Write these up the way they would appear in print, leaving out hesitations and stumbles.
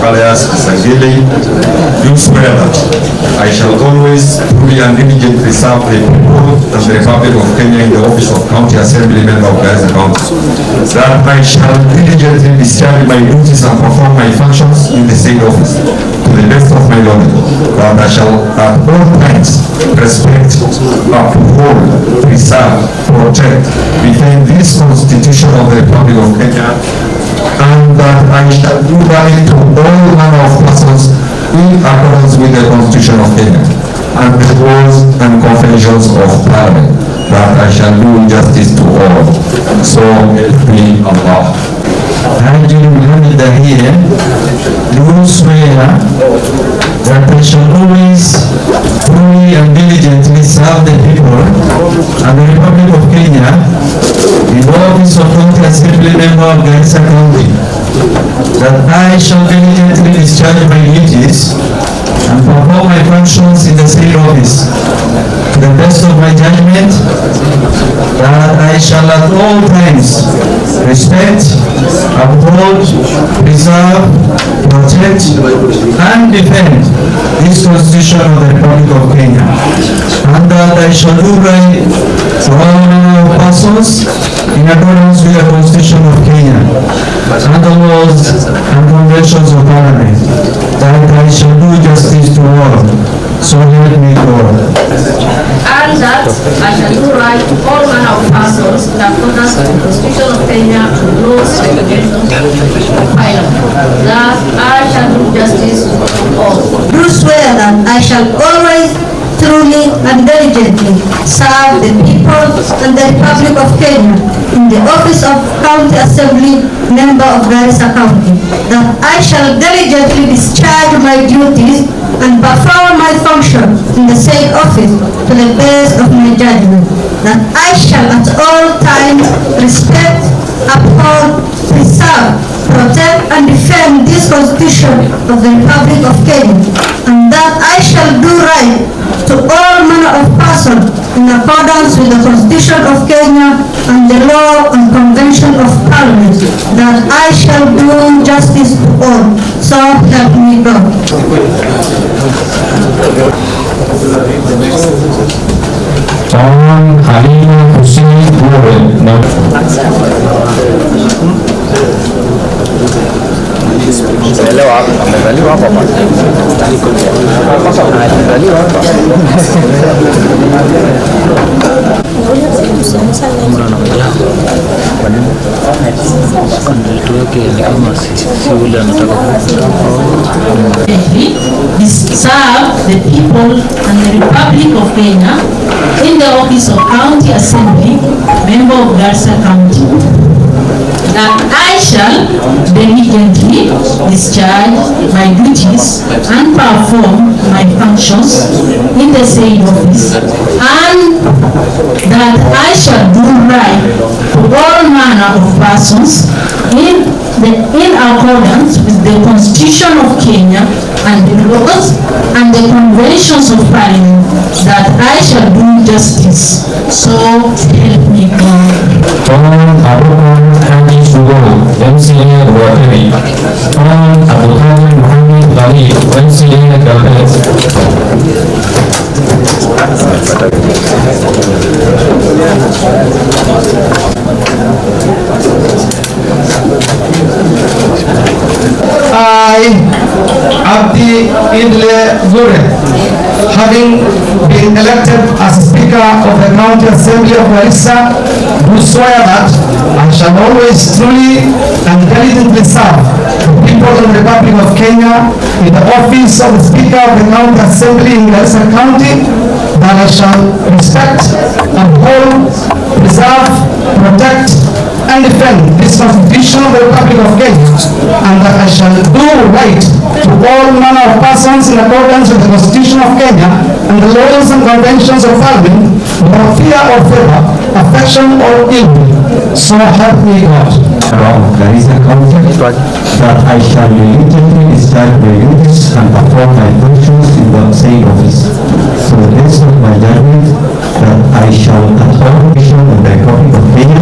alias Sagili, do swear that I shall always truly and diligently serve the people and the Republic of Kenya in the office of County Assembly Member of Garissa County. That I shall diligently discharge my duties and perform my functions in the said office to the best of my knowledge. That I shall at all times respect, uphold, preserve, protect, defend this Constitution of the Republic of Kenya, and that I shall do right to all manner of persons in accordance with the Constitution of Kenya and the laws and conventions of Parliament, that I shall do justice to all. So help me Allah. I do swear that I shall always truly and diligently serve the people and the Republic of Kenya in the office of County Assembly Member of Garissa County, that I shall diligently discharge my duties and perform my functions in the said office to the best of my judgment, that I shall at all times respect, uphold, preserve, protect, and defend this Constitution of the Republic of Kenya, and that I shall do right to all manner of persons in accordance with the Constitution of Kenya and the laws and conventions of Parliament, that I shall do justice to all. So help me God. And that I shall do right to all manner of persons in accordance with the Constitution of Kenya and laws and conventions of Parliament, that I shall do justice to all. Do swear that I shall always truly and diligently serve the people and the Republic of Kenya in the office of County Assembly Member of Garissa County, that I shall diligently discharge my duties and perform my function in the said office to the best of my judgment, that I shall at all times respect, uphold, preserve, protect and defend this Constitution of the Republic of Kenya, and that I shall do right to all manner of persons in accordance with the Constitution of Kenya and the law and convention of Parliament, that I shall do justice to all. So help me God. John Halima Hussein Warren. Amezaliwa hapa serve the people and the Republic of Kenya in the office of County Assembly Member of Garissa County, that I shall diligently discharge my duties and perform my functions in the said office, and that I shall do right to all manner of persons in accordance with the Constitution of Kenya and the laws and the conventions of Parliament, that I shall do justice. So help me God. MCA Wateri, Abu Muhammad Bali, MCA I, Abdi Idle Gure, having been elected as Speaker of the County Assembly of Garissa, do swear that I shall always truly and diligently serve the people of the Republic of Kenya in the office of the Speaker of the County Assembly in Garissa County, that I shall respect, uphold, preserve, protect, and defend this Constitution of the Republic of Kenya, and that I shall do right to all manner of persons in accordance with the Constitution of Kenya and the laws and conventions of Parliament, without fear or favor, affection or ill will. So help me God. Of Garissa County, that I shall diligently discharge my duties and perform my functions in the same office to the best of my judgment, that I shall uphold the vision of the Republic of Kenya,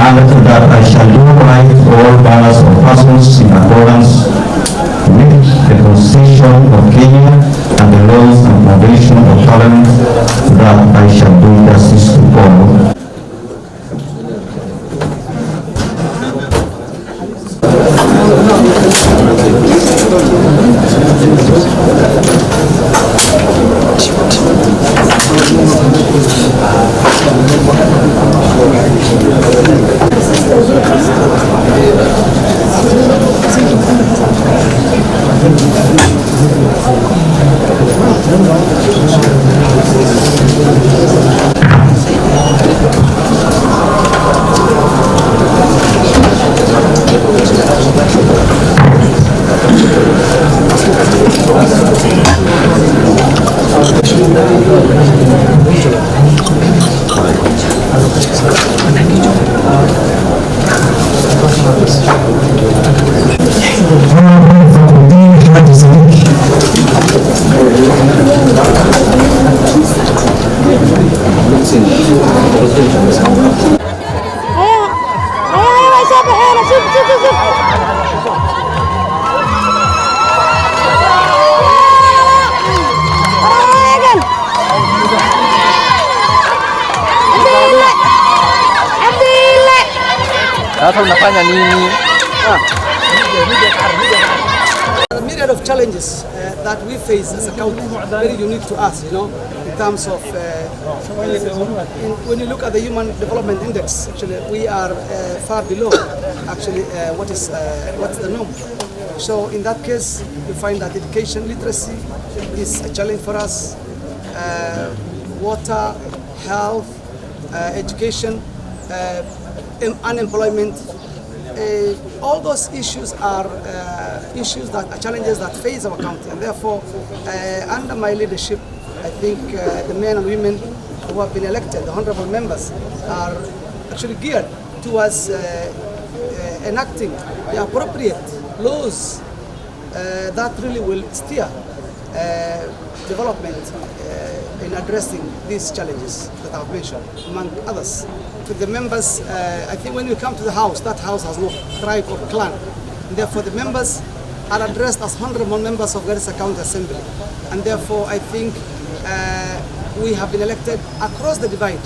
and that I shall do right to all matters or persons in accordance with the Constitution of Kenya and the laws and foundation of Parliament, that I shall do justice to all. The myriad of challenges that we face as a county is very unique to us, in terms of when you look at the Human Development Index, actually we are far below what's the norm. So in that case, you find that education literacy is a challenge for us. Water, health, education, unemployment. All those issues are challenges that face our county, and therefore, under my leadership, I think the men and women who have been elected, the honorable members, are actually geared towards enacting the appropriate laws that really will steer development in addressing these challenges that I've mentioned, among others. To the members, I think when you come to the house, that house has no tribe or clan. And therefore, the members are addressed as honorable members of Garissa County Assembly. And therefore, I think we have been elected across the divide,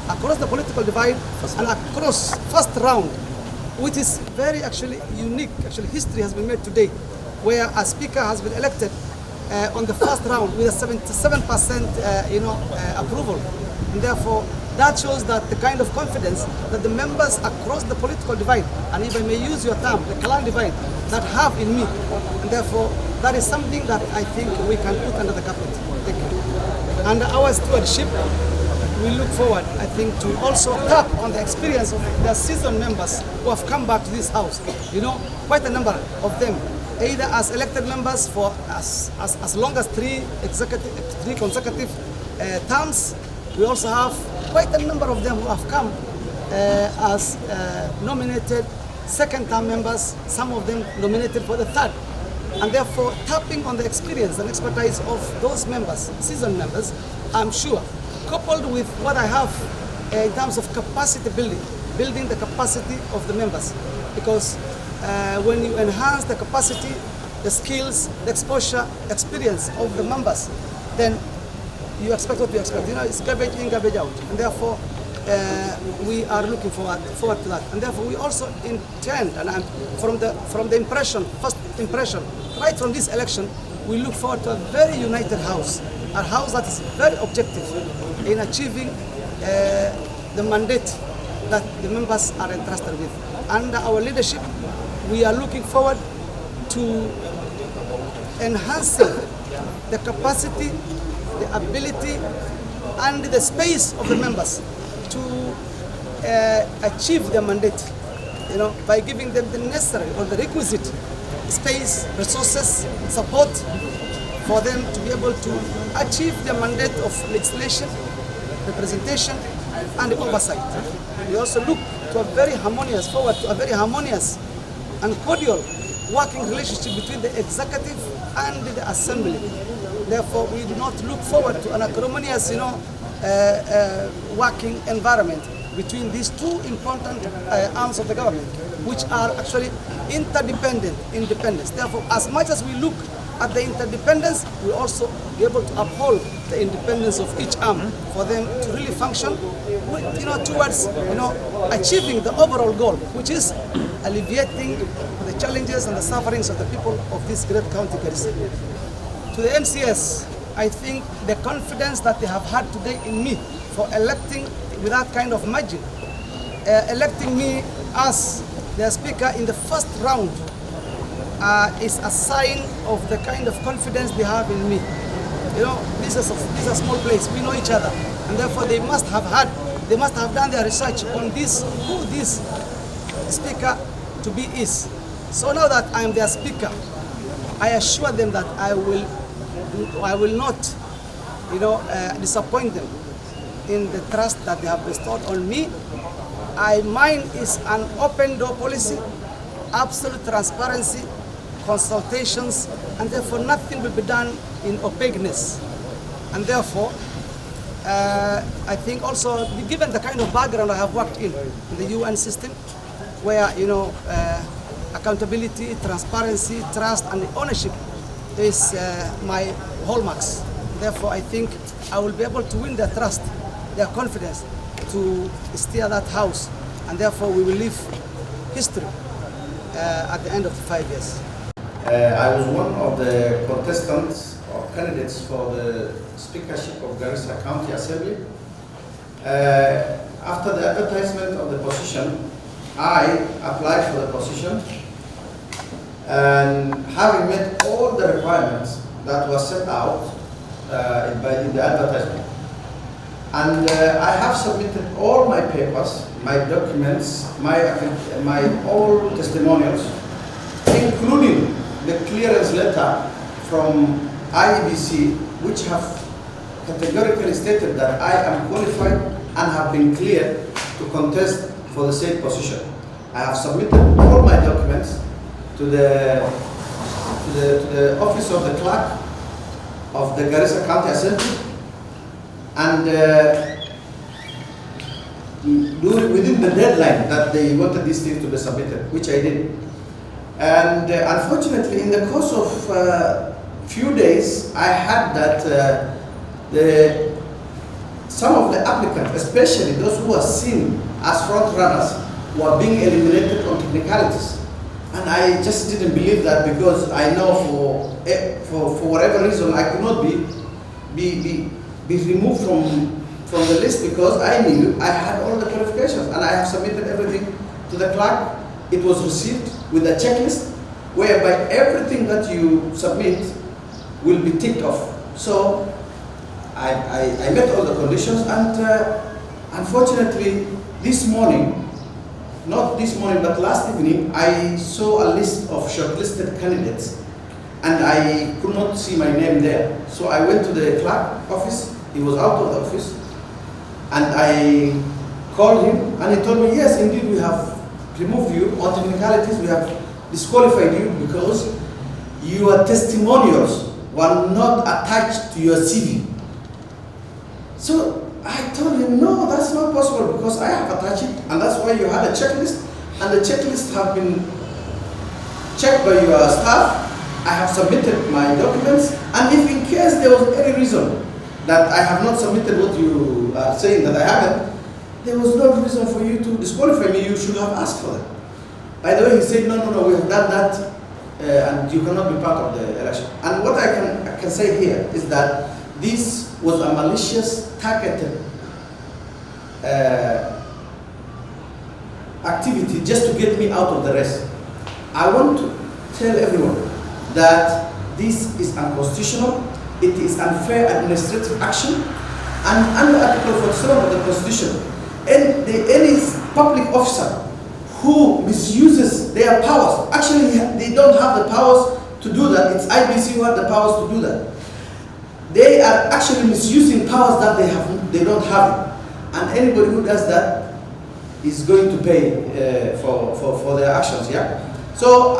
across the political divide, and across first round, which is very unique. History has been made today, where a speaker has been elected on the first round with a 77% approval. And therefore, that shows that the kind of confidence that the members across the political divide, and if I may use your term, the clan divide, that have in me. And therefore, that is something that I think we can put under the carpet. Thank you. Under our stewardship, we look forward, I think, to also tap on the experience of the seasoned members who have come back to this house. Quite a number of them, either as elected members for as long as three consecutive terms. We also have quite a number of them who have come as nominated second-term members, some of them nominated for the third. And therefore, tapping on the experience and expertise of those members, seasoned members, I'm sure, coupled with what I have in terms of capacity building the capacity of the members. Because when you enhance the capacity, the skills, the exposure, experience of the members, then you expect what you expect. It's garbage in, garbage out. And therefore, we are looking forward to that. And therefore, we also intend, and from the first impression, right from this election, we look forward to a very united house, a house that is very objective in achieving the mandate that the members are entrusted with. Under our leadership, we are looking forward to enhancing the capacity, the ability, and the space of the members to achieve their mandate, by giving them the necessary or the requisite space, resources, support for them to be able to achieve their mandate of legislation, representation, and oversight. We also look to a very harmonious, and cordial working relationship between the executive and the assembly. Therefore, we do not look forward to an acrimonious, working environment between these two important arms of the government, which are actually independent. Therefore, as much as we look at the interdependence, we also be able to uphold the independence of each arm for them to really function, towards achieving the overall goal, which is alleviating the challenges and the sufferings of the people of this great county, Garissa. To the MCS, I think the confidence that they have had today in me for electing with that kind of margin, electing me as their speaker in the first round, is a sign of the kind of confidence they have in me. This is a small place, we know each other, and therefore they must have done their research on who this speaker to be is. So now that I am their speaker, I assure them that I will not, disappoint them in the trust that they have bestowed on me. Mine is an open door policy, absolute transparency, consultations, and therefore nothing will be done in opaqueness. And therefore, I think also, given the kind of background I have worked in the UN system, where accountability, transparency, trust, and ownership is my hallmarks. Therefore, I think I will be able to win their trust, their confidence to steer that house, and therefore we will leave history at the end of the 5 years. I was one of the contestants or candidates for the speakership of Garissa County Assembly. After the advertisement of the position, I applied for the position, and having met all the requirements that were set out in the advertisement. And I have submitted all my papers, my documents, my all testimonials, including the clearance letter from IEBC, which have categorically stated that I am qualified and have been cleared to contest for the said position. I have submitted all my documents to the office of the clerk of the Garissa County Assembly, and within the deadline that they wanted these things to be submitted, which I did. And unfortunately, in the course of few days, I had that some of the applicants, especially those who are seen as front runners, were being eliminated on technicalities. And I just didn't believe that, because I know for whatever reason I could not be removed from the list, because I knew I had all the qualifications, and I have submitted everything to the clerk. It was received with a checklist whereby everything that you submit will be ticked off. So I met all the conditions, and unfortunately this morning, not this morning but last evening, I saw a list of shortlisted candidates and I could not see my name there. So I went to the clerk office. He was out of the office, and I called him, and he told me, yes, indeed, we have removed you on technicalities. We have disqualified you because your testimonials were not attached to your CV. So I told him, no, that's not possible, because I have attached it, and that's why you had a checklist, and the checklist have been checked by your staff. I have submitted my documents, and if in case there was any reason that I have not submitted what you are saying that I haven't, there was no reason for you to disqualify me. You should have asked for that. By the way, he said, no, we have done that, and you cannot be part of the election. And what I can say here is that this was a malicious, targeted activity just to get me out of the race. I want to tell everyone that this is unconstitutional. It is unfair administrative action, and under Article 47 of the Constitution, any public officer who misuses their powers, actually they don't have the powers to do that. It's IBC who have the powers to do that. They are actually misusing powers that they don't have. and anybody who does that is going to pay for their actions. Yeah. So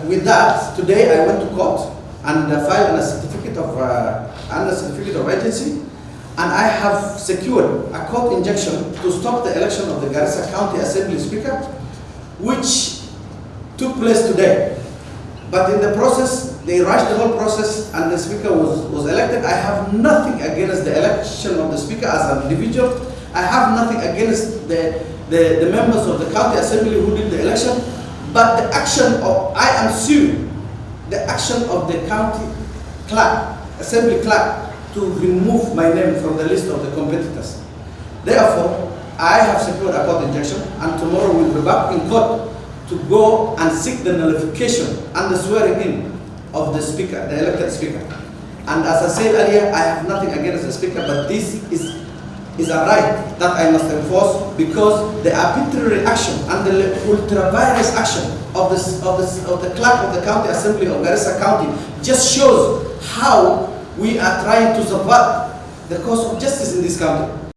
with that, today I went to court and filed a certificate of agency, and I have secured a court injunction to stop the election of the Garissa County Assembly Speaker, which took place today. But in the process, they rushed the whole process and the speaker was elected. I have nothing against the election of the speaker as an individual. I have nothing against the members of the county assembly who did the election. But the action of, I am suing the action of the county clerk, assembly clerk, to remove my name from the list of the competitors. Therefore, I have secured a court injunction, and tomorrow we'll be back in court to go and seek the nullification and the swearing in of the speaker, the elected speaker. And as I said earlier, I have nothing against the speaker, but this is a right that I must enforce, because the arbitrary action and the ultra-virus action of the clerk of the county assembly of Garissa County just shows how we are trying to subvert the cause of justice in this country.